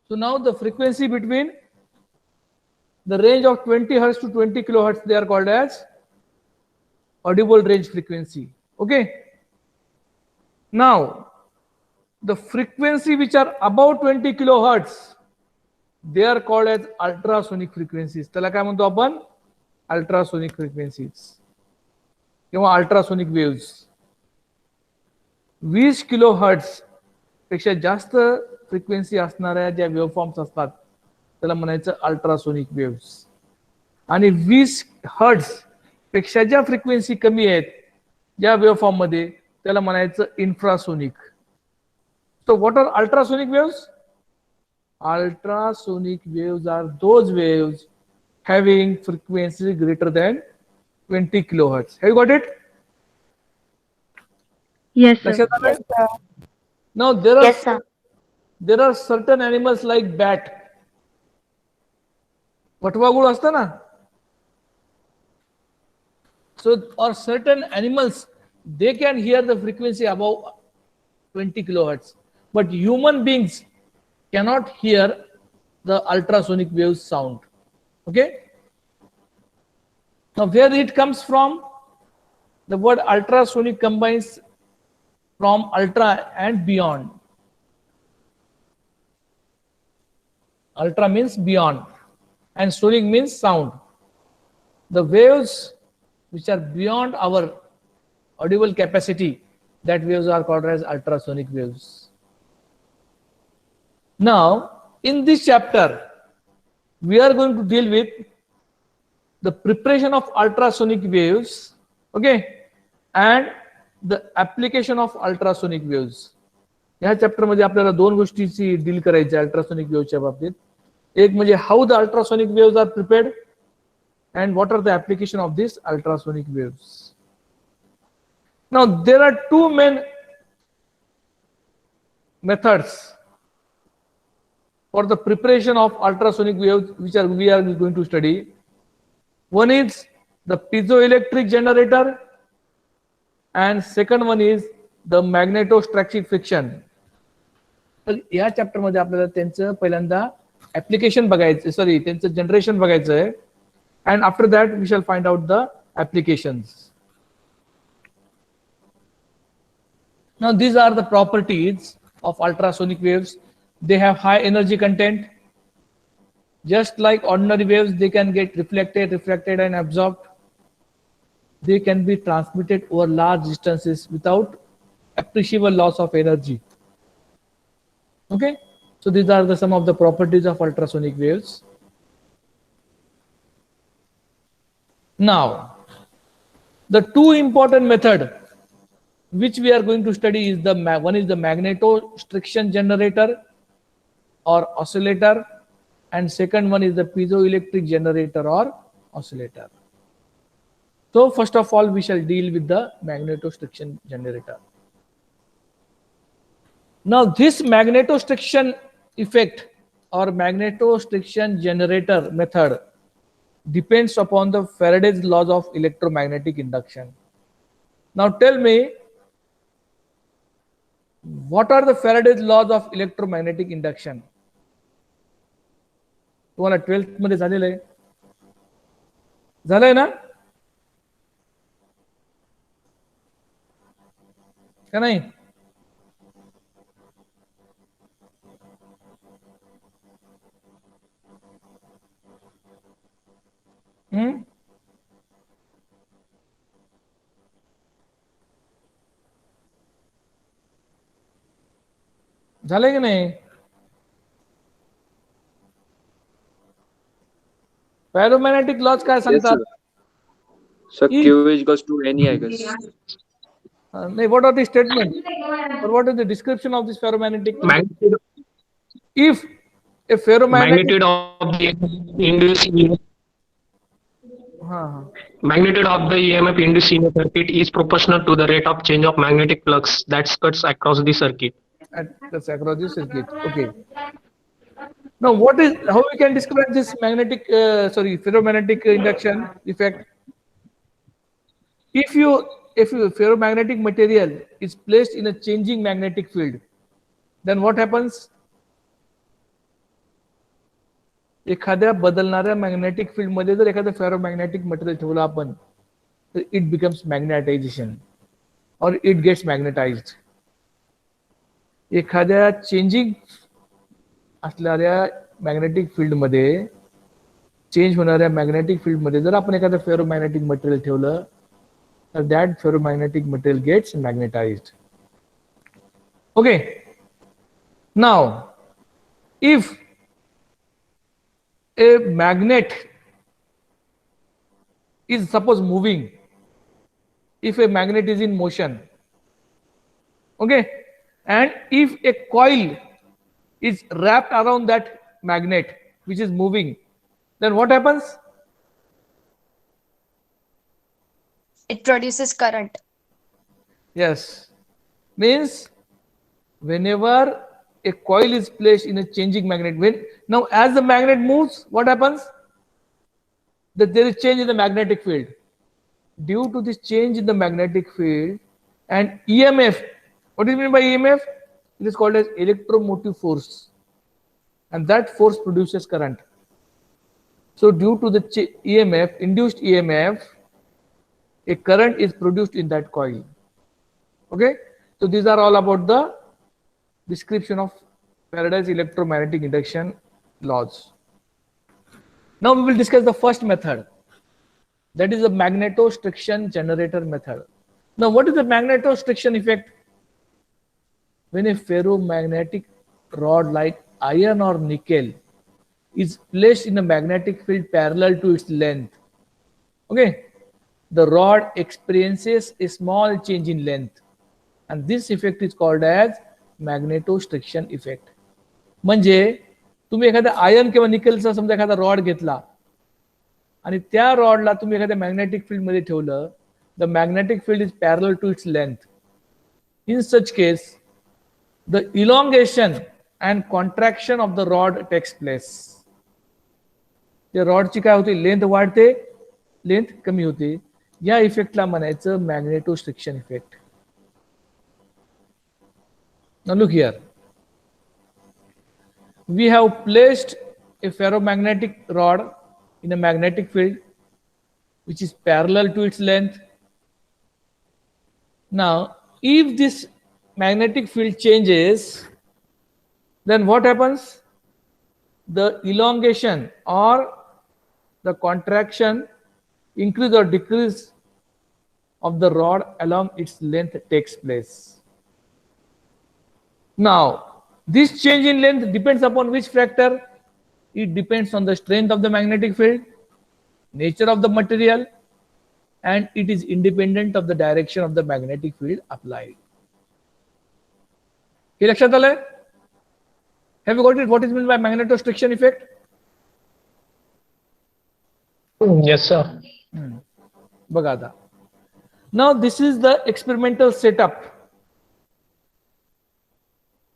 So now the frequency between the range of 20 hertz to 20 kilohertz, they are called as audible range frequency. Okay. Now the frequency which are above 20 kilohertz, they are called as ultrasonic frequencies. त्याला काय म्हणतो आपण? Ultrasonic frequencies किंवा ultrasonic waves. 20 kilohertz पेक्षा जास्त frequency असणाऱ्या ज्या waveforms असतात त्याला म्हणायचं अल्ट्रासोनिक वेव्स. आणि 20 हर्ट्ज पेक्षा ज्या फ्रिक्वेन्सी कमी आहेत ज्या वेव्हफॉर्म मध्ये त्याला म्हणायचं infrasonic. So what are ultrasonic waves? Ultrasonic waves are those waves having frequency greater than 20 kilohertz. Have you got it? Yes, sir. Now there are certain animals like bat. वटवाघूळ असतं ना. So or certain animals, they can hear the frequency above 20 kilohertz, but human beings cannot hear the ultrasonic waves sound. Okay. Now where it comes from? The word ultrasonic combines from ultra and beyond. Ultra means beyond and sonic means sound. The waves which are beyond our audible capacity, that waves are called as ultrasonic waves. Now, in this chapter, we are going to deal with the preparation of ultrasonic waves, okay, and the application of ultrasonic waves. या chapter मध्ये आपल्याला दोन गोष्टीची deal करायची ultrasonic वेव्हच्या बाबतीत. एक म्हणजे how the ultrasonic waves are prepared and what are the application of these ultrasonic waves. Now there are two main methods for the preparation of ultrasonic waves which we are going to study. One is the piezoelectric generator and second one is the magnetostatic friction. तर या chapter मध्ये आपल्याला त्यांचं पहिल्यांदा application बघायचं, sorry त्यांचं generation बघायचं आहे. And after that, we shall find out the applications. Now, these are the properties of ultrasonic waves. They have high energy content. Just like ordinary waves, they can get reflected and absorbed. They can be transmitted over large distances without appreciable loss of energy. Okay? So, these are some of the properties of ultrasonic waves. Now, the two important method which we are going to study is one is the magnetostriction generator or oscillator, and second one is the piezoelectric generator or oscillator. So first of all, we shall deal with the magnetostriction generator. Now this magnetostriction effect or magnetostriction generator method depends upon the Faraday's laws of electromagnetic induction. Now tell me, what are the Faraday's laws of electromagnetic induction? तुम्हाला 12th मध्ये झालेलं आहे, झालंय ना का नाही? झालंय की नाही? Ferromagnetic laws काय सांगतात? Sir, Q is equals to NE, I guess. What are the statements? Or what is the description of this ferromagnetic? If a ferromagnetic magnitude of the induced magnitude of the EMF induced in a circuit is proportional to the rate of change of magnetic flux that cuts across the circuit. That's across the circuit. Okay. Now, how we can describe this ferromagnetic induction effect? If a ferromagnetic material is placed in a changing magnetic field, then what happens? एखाद्या बदलणाऱ्या magnetic field मध्ये जर एखादं ferromagnetic material ठेवलं आपण, तर it becomes magnetization or it gets magnetized. एखाद्या changing असणाऱ्या magnetic field मध्ये, चेंज होणाऱ्या मॅग्नेटिक फील्ड मध्ये जर आपण एखादं फेरोमॅग्नेटिक मटेरियल ठेवलं, तर that ferromagnetic material gets magnetized. Okay. Now if a magnet is suppose moving, if a magnet is in motion, okay, and if a coil is wrapped around that magnet which is moving, then what happens? It produces current. Yes, means whenever a coil is placed in a changing magnet, when now as the magnet moves, what happens? That there is change in the magnetic field. Due to this change in the magnetic field and EMF, what do you mean by EMF? It is called as electromotive force, and that force produces current. So due to the EMF, induced EMF, a current is produced in that coil. Okay, so these are all about the description of Faraday's electromagnetic induction laws. Now we will discuss the first method, that is the magnetostriction generator method. Now what is the magnetostriction effect? When a ferromagnetic rod like iron or nickel is placed in a magnetic field parallel to its length, okay, the rod experiences a small change in length, and this effect is called as magnetostriction effect. म्हणजे तुम्ही एखादा iron किंवा निकेलचा समजा एखादा rod घेतला आणि त्या रॉडला तुम्ही एखाद्या मॅग्नेटिक फील्ड मध्ये ठेवलं, the magnetic field is parallel to its length. In such case the elongation and contraction of the rod takes place. त्या रॉडची काय होते, लेंथ वाढते, लेंथ कमी होते. या इफेक्टला म्हणायचं मॅग्नेटोस्ट्रिक्शन effect. Now look here, we have placed a ferromagnetic rod in a magnetic field which is parallel to its length. Now if this magnetic field changes, then what happens? The elongation or the contraction, increase or decrease of the rod along its length takes place. Now this change in length depends upon which factor? It depends on the strength of the magnetic field, nature of the material, and it is independent of the direction of the magnetic field applied. हे लक्षात आलंय? Have you got it? What is meant by magnetostriction effect? Yes, sir. बघा आता. Now this is the experimental setup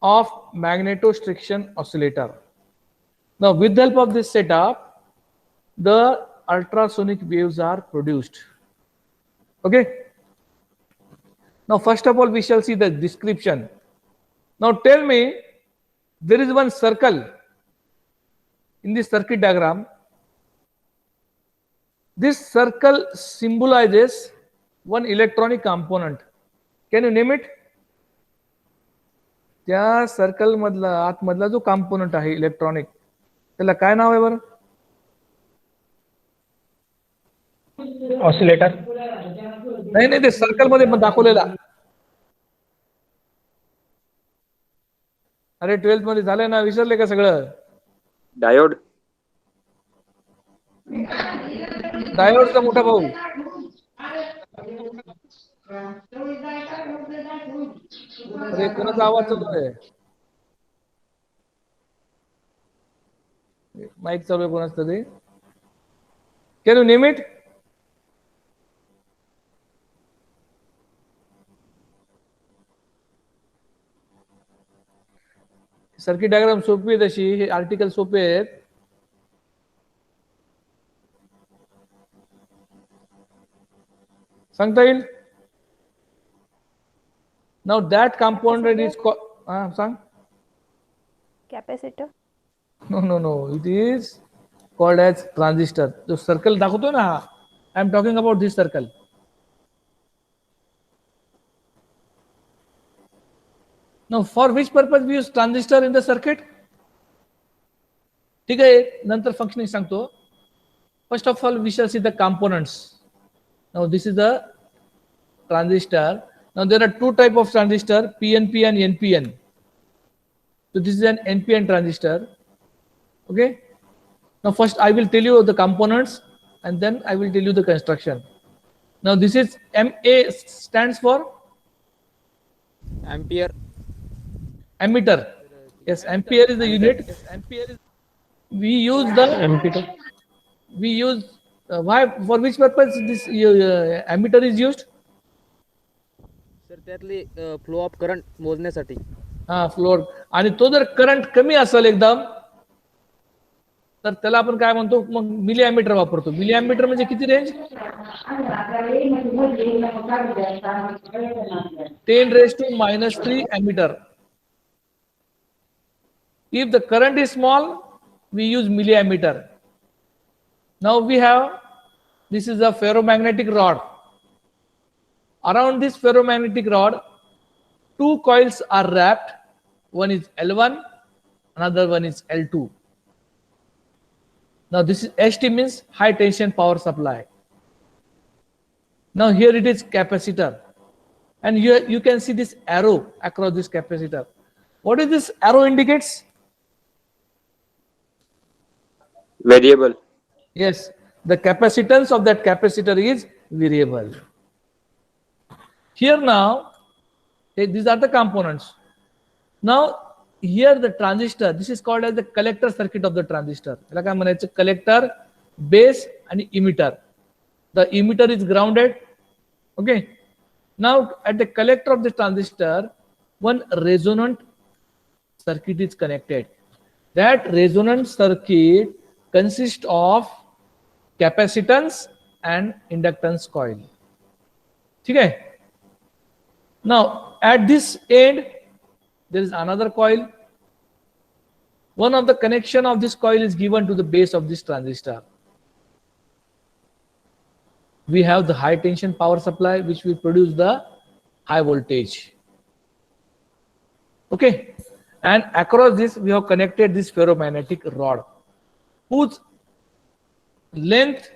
of magnetostriction oscillator. Now with the help of this setup, the ultrasonic waves are produced. Okay. Now first of all we shall see the description. Now tell me, there is one circle in this circuit diagram. This circle symbolizes one electronic component. Can you name it? त्या circle मधला आतमधला जो component आहे electronic, त्याला काय नाव आहे बरं? Oscillator. नाही नाही, ते सर्कल मध्ये दाखवलेला. अरे 12th मध्ये झालंय ना, विसरले का सगळं? डायोड. डायोडचा मोठा भाऊ. अरे कोणाचा आवाज चालू आहे? माईक चालू आहे कोणाच तरी. Can you name it? Circuit diagram सोपी आहे तशी, हे आर्टिकल सोपे आहेत. सांगता येईल? Now that component is called, सांग. Capacitor. No, it is called as transistor. जो सर्कल दाखवतो ना, I am talking about this circle. Now, for which purpose we use transistor in the circuit? ठीक आहे, नंतर functioning सांगतो. First of all, we shall see the components. Now, this is the transistor. Now, there are two type of transistor, PNP and NPN. So, this is an NPN transistor. Okay. Now, first I will tell you the components and then I will tell you the construction. Now, this is MA stands for Ampere. ammeter. Yes, ampere is the unit. We use the ammeter. we use why for which purpose this ammeter is used? Sir त्यातली flow of current मोजण्यासाठी. हा flour. आणि तो जर current कमी असेल एकदम तर त्याला आपण काय म्हणतो, मग मिली अॅमीटर वापरतो. मिली अॅमीटर म्हणजे किती range? 10⁻³ ammeter. If the current is small, we use milliammeter. Now we have, this is a ferromagnetic rod. Around this ferromagnetic rod, two coils are wrapped. One is L1, another one is L2. Now this is HT means high tension power supply. Now here it is capacitor. And here you can see this arrow across this capacitor. What is this arrow indicates? Variable. Yes, the capacitance of that capacitor is variable. Here now, these are the components. Now here the transistor, this is called as the collector circuit of the transistor. Like I mean, collector, base and emitter. The emitter is grounded. Okay. Now at the collector of the transistor, one resonant circuit is connected. That resonant circuit consists of capacitance and inductance coil. Okay. Now at this end, there is another coil. One of the connection of this coil is given to the base of this transistor. We have the high tension power supply which will produce the high voltage. Okay. And across this we have connected this ferromagnetic rod whose length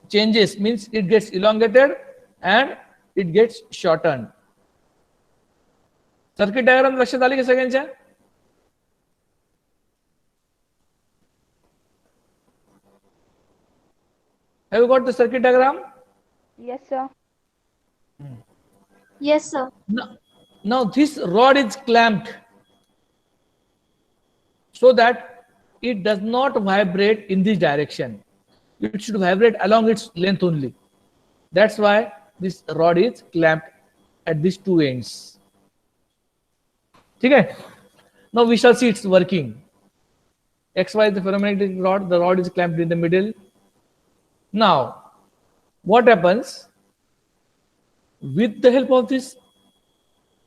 changes, means it gets elongated and it gets shortened. Circuit diagram लक्षात आली की सगळ्यांच्या? Have you got the circuit diagram? Yes, sir. Yes, sir. Now this rod is clamped so that it does not vibrate in this direction. It should vibrate along its length only. That's why this rod is clamped at these two ends. Okay. Now we shall see its working. XY is the ferromagnetic rod. The rod is clamped in the middle. Now, what happens? With the help of this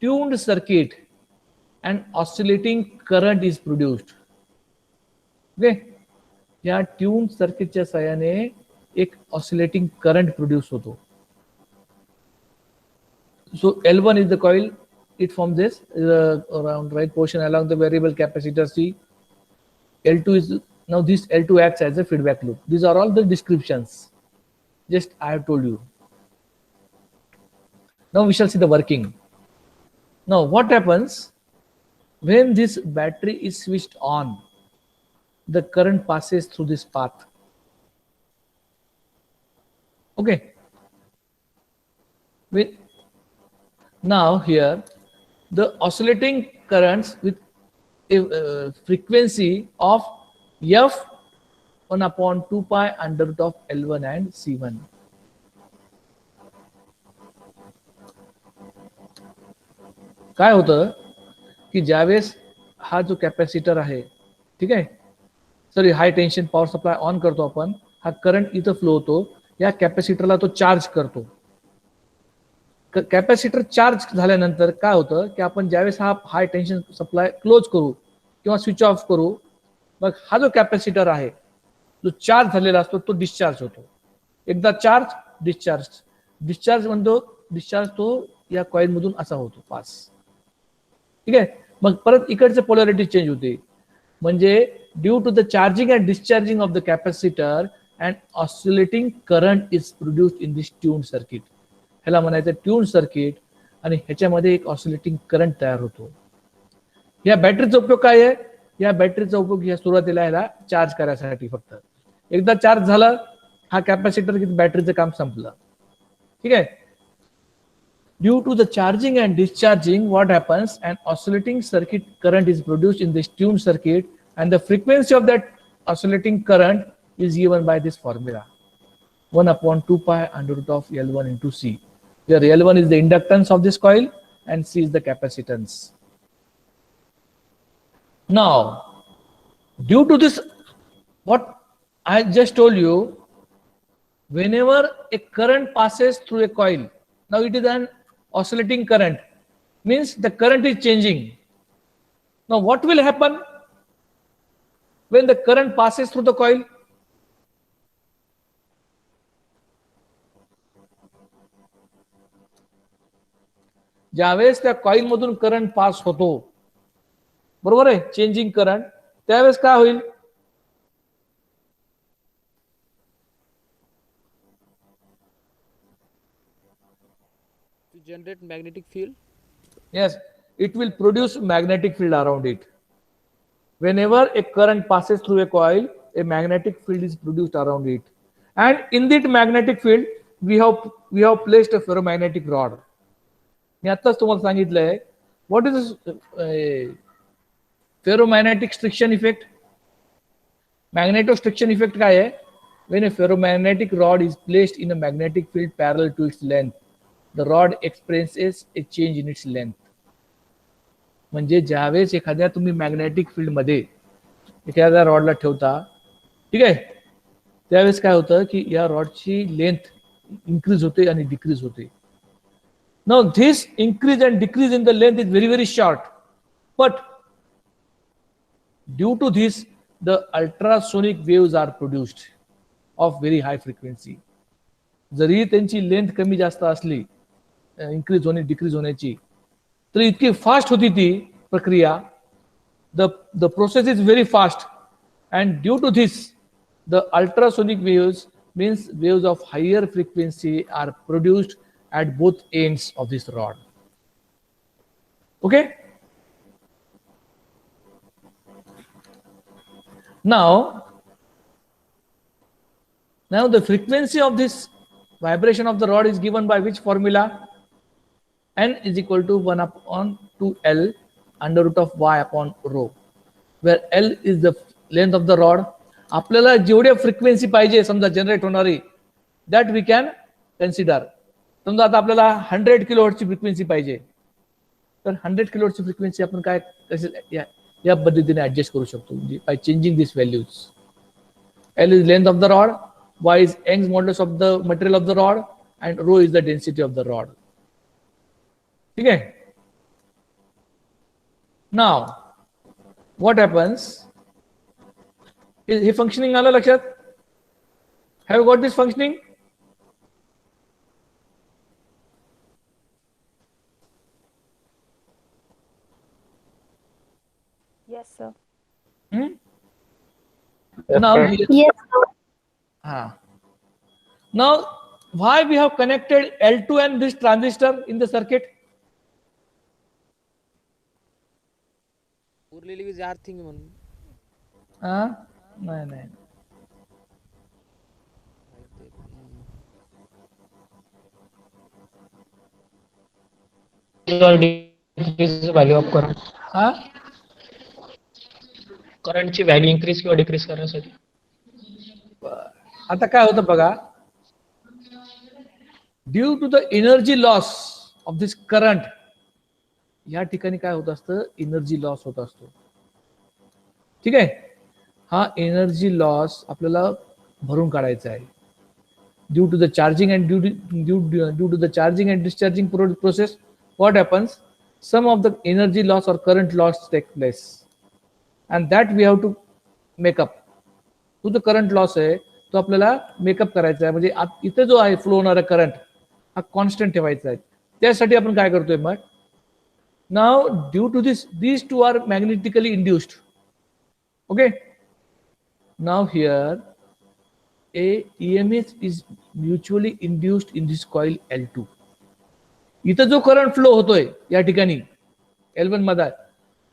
tuned circuit, an oscillating current is produced. Okay. या tune सर्किटच्या साहाय्याने एक oscillating current produce होतो. So L1 is the coil. It forms this around right portion along the variable capacitor C. L2 is, now this L2 acts as a feedback loop. These are all the descriptions. Just I have told you. Now we shall see the working. Now what happens when this battery is switched on? The current passes through this path. Okay. Now here the oscillating currents with a frequency of f 1/2 pi under root of L1 and C1. काय होतं की ज्यावेळेस हा जो capacitor आहे, ठीक आहे, sorry hi tension power supply on करतो आपण, हा करंट इथं फ्लो होतो, या कॅपॅसिटरला तो चार्ज करतो. कॅपॅसिटर चार्ज झाल्यानंतर काय होतं की आपण ज्यावेळेस हा हाय टेन्शन सप्लाय क्लोज करू किंवा स्विच ऑफ करू, मग हा जो कॅपॅसिटर आहे जो चार्ज झालेला असतो तो डिस्चार्ज होतो. एकदा चार्ज डिस्चार्ज डिस्चार्ज म्हणतो डिस्चार्ज तो या कॉईल मधून असा होतो पास. ठीक आहे. मग परत इकडचे पोलॅरिटी चेंज होते. म्हणजे due to the charging and discharging of the capacitor and oscillating current is produced in this tune circuit. ह्याला म्हणायचं ट्यून सर्किट आणि ह्याच्यामध्ये एक ऑसिलेटिंग करंट तयार होतो. या बॅटरीचा उपयोग काय आहे? या बॅटरीचा उपयोग या सुरुवातीला ह्याला चार्ज करायसाठी फक्त. एकदा चार्ज झालं हा कॅपॅसिटर की बॅटरीचं काम संपलं. ठीक आहे. Due to the charging and discharging, what happens? An oscillating circuit current is produced in this tuned circuit, and the frequency of that oscillating current is given by this formula: 1/2 pi under root of L1 into C, where L1 is the inductance of this coil and C is the capacitance. Now, due to this, what I just told you, whenever a current passes through a coil, now it is an oscillating current, means the current is changing. Now what will happen when the current passes through the coil? ज्यावेळेस त्या coil मधून current pass होतो, बरोबर आहे, changing current, त्यावेळेस काय होईल? To generate magnetic field. Yes, it will produce magnetic field around it. Whenever a current passes through a coil, a magnetic field is produced around it. And in that magnetic field, we have placed a ferromagnetic rod. मी आताच तुम्हाला सांगितलंय, what is ferromagnetic friction effect? Magnetostriction effect काय आहे? When a ferromagnetic rod is placed in a magnetic field parallel to its length, the rod experiences a change in its length. म्हणजे ज्यावेळेस एखाद्या तुम्ही magnetic field मध्ये एखाद्या रॉडला ठेवता, ठीक आहे, त्यावेळेस काय होतं की या रॉडची लेंथ इन्क्रीज होते आणि डिक्रीज होते. Now this increase and decrease in the length is very very short, but due to this the ultrasonic waves are produced of very high frequency. जरी त्यांची लेंथ कमी जास्त असली, इन्क्रीज होणे डिक्रीज होण्याची, तर इतकी फास्ट होती ती प्रक्रिया. The process is very fast, and due to this the ultrasonic waves means waves of higher frequency are produced at both ends of this rod. Okay, now the frequency of this vibration of the rod is given by which formula? N is equal to 1/2L under root of y upon rho, where L is the length of the rod. आपल्याला जेवढे frequency पाहिजे समजा generate होणारी, that we can consider. समजा आता आपल्याला 100 किलोहर्ट्जची frequency पाहिजे, तर 100 किलोहर्ट्जची फ्रिक्वेन्सी आपण काय कसे या पद्धतीने ऍडजस्ट करू शकतो, म्हणजे by changing this values. L is length of the rod, y is Young's modulus of the material of the rod, and rho is the density of the rod. ठीक आहे. Now what happens? हे functioning आलं लक्षात? Have you got this functioning? Yes, sir. Now, Yes, sir. now why we have connected L2 and this transistor in the circuit? उरलेली वीज earthing म्हणून. नाही. Decrease value of current. हा, करंटची value increase किंवा डिक्रीज करण्यासाठी. आता काय होतं बघा, due to the energy loss of this current, या ठिकाणी काय होत असतं, एनर्जी लॉस होत असतो. ठीक आहे. हा एनर्जी लॉस आपल्याला भरून काढायचा आहे. Due to the charging and due to the charging and discharging process, what happens? Some of the energy loss or current loss take place, and that we have to makeup. तो जो current loss आहे तो आपल्याला makeup करायचा आहे. म्हणजे इथे जो आहे फ्लो होणारा करंट हा कॉन्स्टंट ठेवायचा आहे. त्यासाठी आपण काय करतोय मग, now due to these two are magnetically induced. Okay, now here a EMF is mutually induced in this coil L2. इथं जो करंट फ्लो होतोय या ठिकाणी L1 मध्ये,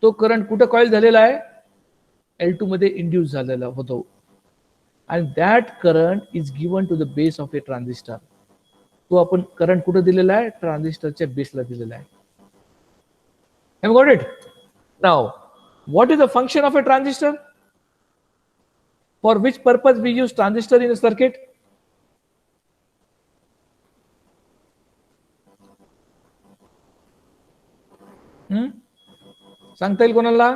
तो करंट कुठं कॉईल झालेला आहे, L2 मध्ये इंड्यूस झालेला होतो. आणि that current is given to the base of a transistor. तो आपण करंट कुठं दिलेला आहे, ट्रान्झिस्टरच्या बेसला दिलेला आहे. Have you got it? Now, what is the function of a transistor? For which purpose we use transistor in a circuit? सांगता येईल कोणाला?